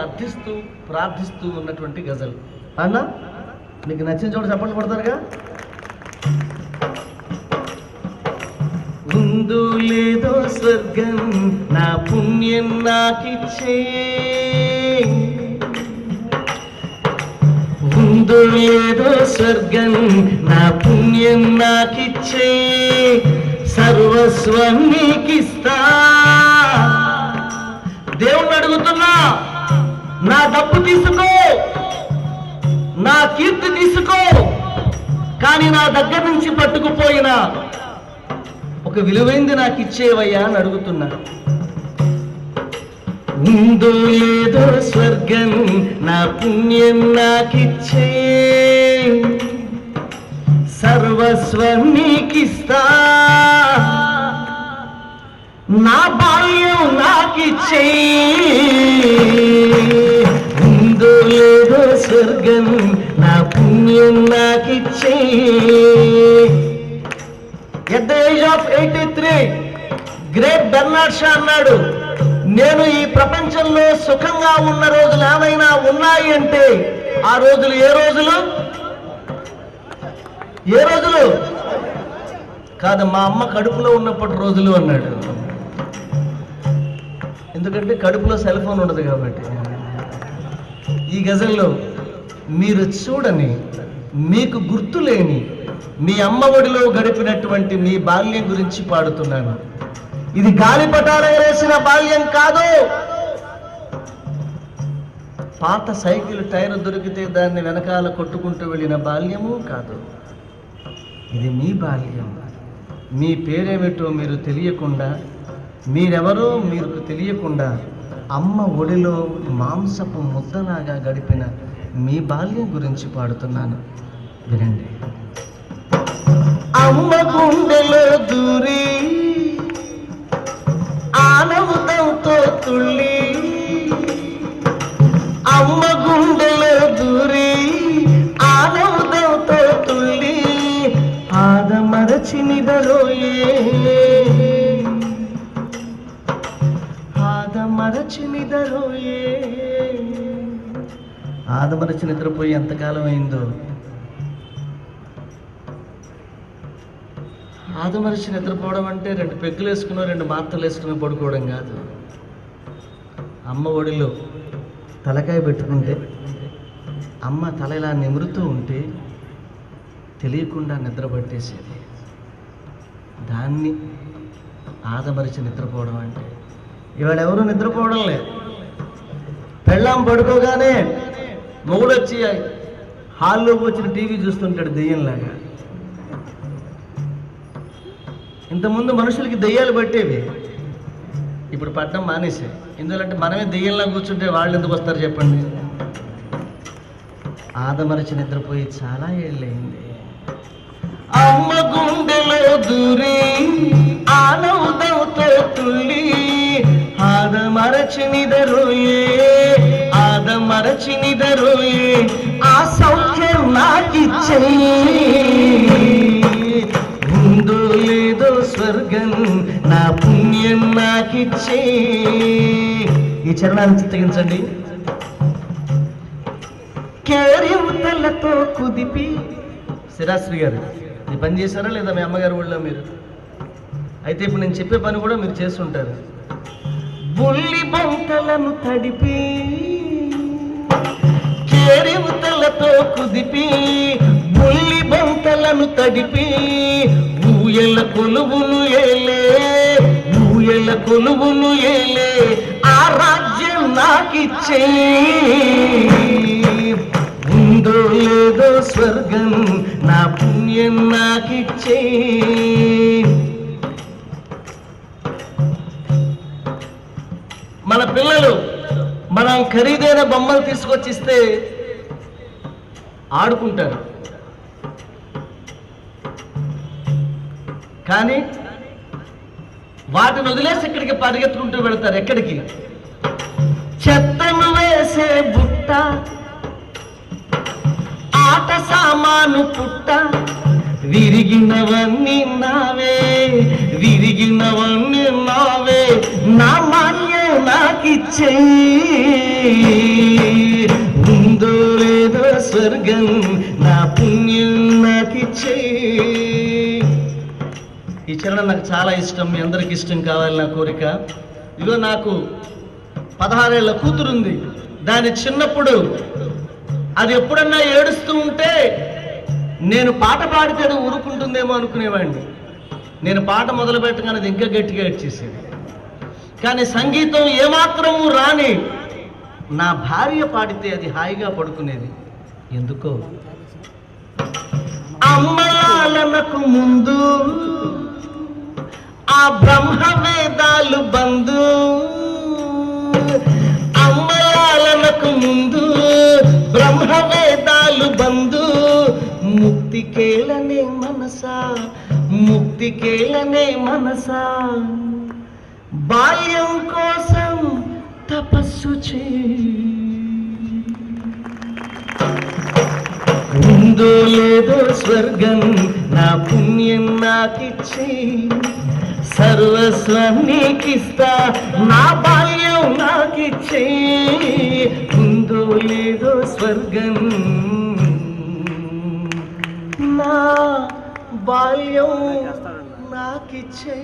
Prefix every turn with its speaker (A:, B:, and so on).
A: అర్థిస్తూ ప్రార్థిస్తూ ఉన్నటువంటి గజల్. అన్న మీకు నచ్చిన చోట చప్పట్లు కొడతారుగా. ఉందో లేదో స్వర్గం నా పుణ్యం నాకిచ్చే, ఉందో లేదో స్వర్గం నా పుణ్యం నాకిచ్చే, సర్వస్వం నీకిస్తా. దేవుణ్ణి అడుగుతున్నా, నా డబ్బు తీసుకో, నా కీర్తి తీసుకో, కానీ నా దగ్గర నుంచి పట్టుకుపోయినా ఒక విలువైంది నాకు ఇచ్చేవయ్యా అని అడుగుతున్నా. ఉందో లేదో స్వర్గం నా పుణ్యం నాకిచ్చే, సర్వస్వం నీకిస్తా, నా బాల్యం నాకిచ్చే, ఉందో లేదో స్వర్గం నా పుణ్యం నాకిచ్చే. At the age of 83, great Bernard Shah అన్నాడు, నేను ఈ ప్రపంచంలో సుఖంగా ఉన్న రోజులు ఏమైనా ఉన్నాయి అంటే ఆ రోజులు ఏ రోజులు? ఏ రోజులు కాదు, మా అమ్మ కడుపులో ఉన్నప్పటి రోజులు అన్నాడు. ఎందుకంటే కడుపులో సెల్ ఫోన్ ఉండదు కాబట్టి. ఈ గజల్లో మీరు చూడని, మీకు గుర్తులేని మీ అమ్మ ఒడిలో గడిపినటువంటి మీ బాల్యం గురించి పాడుతున్నాను. ఇది గాలిపటాల వేసిన బాల్యం కాదు, పాత సైకిల్ టైర్ దొరికితే దాన్ని వెనకాల కొట్టుకుంటూ వెళ్ళిన బాల్యము కాదు. ఇది మీ బాల్యం. మీ పేరేమిటో మీరు తెలియకుండా, మీరెవరో మీకు తెలియకుండా అమ్మ ఒడిలో మాంసపు ముద్దలాగా గడిపిన మీ బాల్యం గురించి పాడుతున్నాను, వినండి. అమ్మ గుండెలో దూరి ఆనవుతంతో తుళ్ళి, అమ్మ గుండెలో దూరి ఆనవుతంతో తుళ్ళి, ఆదమరచి నిదరోయే, ఆదమరచి నిదరోయే. ఆదమరచి నిద్రపోయి ఎంతకాలం అయిందో. ఆదమరచి నిద్రపోవడం అంటే 2 పెగ్గులు వేసుకుని 2 మాత్రలు వేసుకుని పడుకోవడం కాదు. అమ్మ ఒడిలో తలకాయ పెట్టుకుంటే అమ్మ తల ఇలా నిమురుతూ ఉంటే తెలియకుండా నిద్ర పట్టేసేది. దాన్ని ఆదమరచి నిద్రపోవడం అంటే. ఇవాళ ఎవరు నిద్రపోవడం లేదు. పెళ్ళాం పడుకోగానే మొగుడు వచ్చి హాల్లోకి వచ్చిన టీవీ చూస్తుంటాడు దెయ్యంలాగా. ఇంతకుముందు మనుషులకి దెయ్యాలు పట్టేవి, ఇప్పుడు పట్టడం మానేసే. ఎందుకంటే మనమే దెయ్యంలా కూర్చుంటే వాళ్ళు ఎందుకు వస్తారు చెప్పండి. ఆదమరచి నిద్రపోయి చాలా ఏళ్ళయింది. అమ్మ గుండెలో దూరి ఆనవుతో తుళ్ళి, ఆదమరచి నిదరోయే, ఆదమరచి నిదరోయే, ఆ సౌఖ్యం నాకిచ్చే, ఉందో లేదో స్వర్గం నా పుణ్యం నాకిచ్చే. ఈ చరణాన్ని చిత్తగించండి. కేరింతలతో కుదిపి, శ్రీరాశ్రీ గారు ఈ పని చేశారా లేదా మీ అమ్మగారు ఊళ్ళో మీరు? అయితే ఇప్పుడు నేను చెప్పే పని కూడా మీరు చేస్తుంటారు. బుల్లి బంతలను తడిపి, కేరింతలతో కుదిపి, బుల్లి బంతలను తడిపి, ఊయల కొలువును ఏలే, ఊయల కొలువును ఏలే, ఆ రాజ్యం నాకిచ్చే, ఉందో లేదో స్వర్గం నా పుణ్యం నాకిచ్చే. మన పిల్లలు మనం ఖరీదైన బొమ్మలు తీసుకొచ్చిస్తే ఆడుకుంటారు, కానీ వాటిని వదిలేసి ఇక్కడికి పరిగెత్తుకుంటూ వెళ్తారు. ఎక్కడికి? చెత్తను వేసే బుట్ట, ఆట సామాను పుట్ట, విరిగినవన్నీ నావే, విరిగినవన్నీ నావే, నా మాన్యం నా నాకిచ్చే, ఉందో లేదో స్వర్గం నా పుణ్యం నాకిచ్చే. ఈ చరణం నాకు చాలా ఇష్టం, మీ అందరికి ఇష్టం కావాలి నా కోరిక. ఇదిగో నాకు 16 ఏళ్ల కూతురుంది. దాని చిన్నప్పుడు అది ఎప్పుడన్నా ఏడుస్తూ ఉంటే నేను పాట పాడితే అది ఊరుకుంటుందేమో అనుకునేవాడిని. నేను పాట మొదలు పెట్టగానే అది ఇంకా గట్టిగా ఏడ్చేసేది. కానీ సంగీతం ఏమాత్రము రాని నా భార్య పాడితే అది హాయిగా పడుకునేది. ఎందుకో అమ్మలాలనకు ముందు ఆ బ్రహ్మ వేదాలు బంధు, అమ్మలాలనకు ముందు బ్రహ్మ వేదాలు బంధు, ముక్తికేలనే మనసా ముక్తికేలనే మనసా, బాల్యం కోసం తపస్సు చే, ఉందో లేదో స్వర్గం నా పుణ్యం నాకిచ్చే, సర్వస్వం నీకిస్తా నా బాల్యం నాకిచ్చే, ఉందో లేదో స్వర్గం నా బాల్యం నాకిచ్చే.